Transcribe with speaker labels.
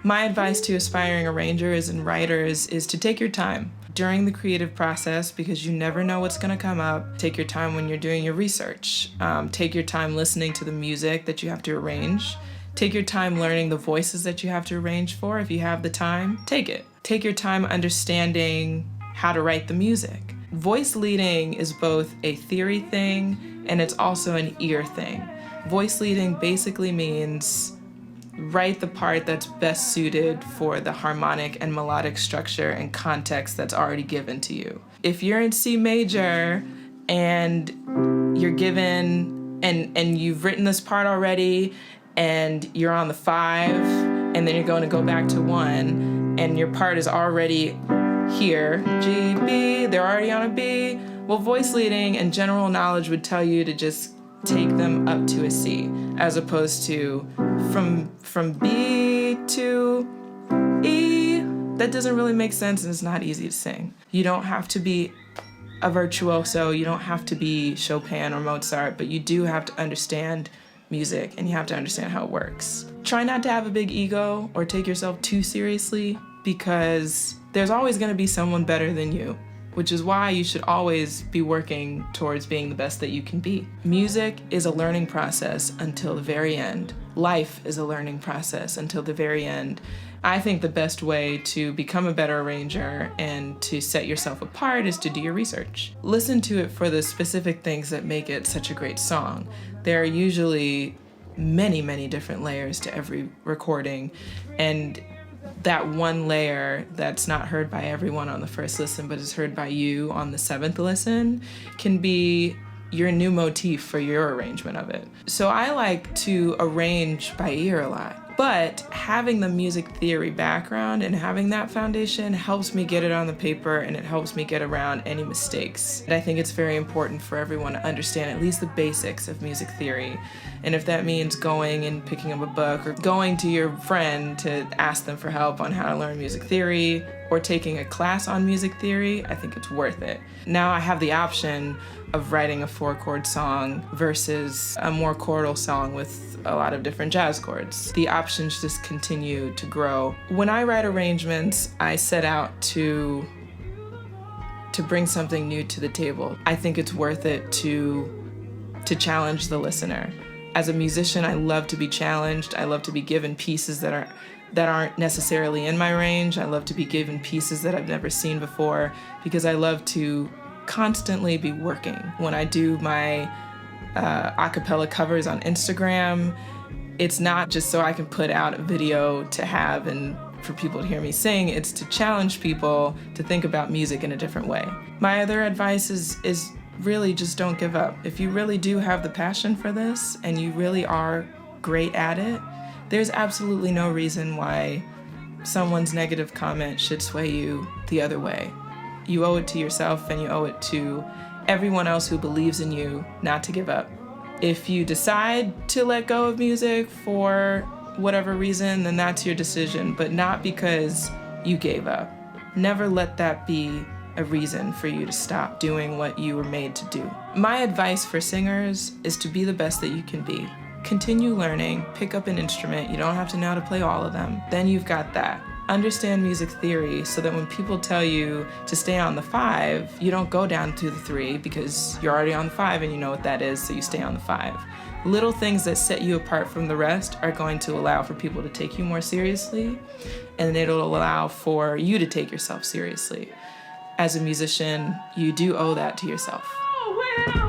Speaker 1: My advice to aspiring arrangers and writers is to take your time during the creative process, because you never know what's going to come up. Take your time when you're doing your research. Take your time listening to the music that you have to arrange. Take your time learning the voices that you have to arrange for. If you have the time, take it. Take your time understanding how to write the music. Voice leading is both a theory thing and it's also an ear thing. Voice leading basically means write the part that's best suited for the harmonic and melodic structure and context that's already given to you. If you're in C major and you're given, and you've written this part already and you're on the 5 and then you're going to go back to 1 and your part is already here, G, B, they're already on a B, well, voice leading and general knowledge would tell you to just take them up to a C, as opposed to from B to E. That doesn't really make sense and it's not easy to sing. You don't have to be a virtuoso, you don't have to be Chopin or Mozart, but you do have to understand music and you have to understand how it works. Try not to have a big ego or take yourself too seriously, because there's always going to be someone better than you, which is why you should always be working towards being the best that you can be. Music is a learning process until the very end. Life is a learning process until the very end. I think the best way to become a better arranger and to set yourself apart is to do your research. Listen to it for the specific things that make it such a great song. There are usually many, many different layers to every recording, and that one layer that's not heard by everyone on the first listen but is heard by you on the 7th listen can be your new motif for your arrangement of it. So I like to arrange by ear a lot. But having the music theory background and having that foundation helps me get it on the paper, and it helps me get around any mistakes. And I think it's very important for everyone to understand at least the basics of music theory. And if that means going and picking up a book or going to your friend to ask them for help on how to learn music theory or taking a class on music theory, I think it's worth it. Now I have the option of writing a 4-chord song versus a more chordal song with a lot of different jazz chords. The options just continue to grow. When I write arrangements, I set out to bring something new to the table. I think it's worth it to challenge the listener. As a musician, I love to be challenged. I love to be given pieces that aren't necessarily in my range. I love to be given pieces that I've never seen before, because I love to constantly be working. When I do my a cappella covers on Instagram, it's not just so I can put out a video to have and for people to hear me sing, it's to challenge people to think about music in a different way. My other advice is really just don't give up. If you really do have the passion for this and you really are great at it, there's absolutely no reason why someone's negative comment should sway you the other way. You owe it to yourself and you owe it to everyone else who believes in you not to give up. If you decide to let go of music for whatever reason, then that's your decision, but not because you gave up. Never let that be a reason for you to stop doing what you were made to do. My advice for singers is to be the best that you can be. Continue learning, pick up an instrument. You don't have to know how to play all of them. Then you've got that. Understand music theory so that when people tell you to stay on the 5, you don't go down to the 3 because you're already on the 5 and you know what that is, so you stay on the 5. Little things that set you apart from the rest are going to allow for people to take you more seriously, and it'll allow for you to take yourself seriously. As a musician, you do owe that to yourself. Oh, well.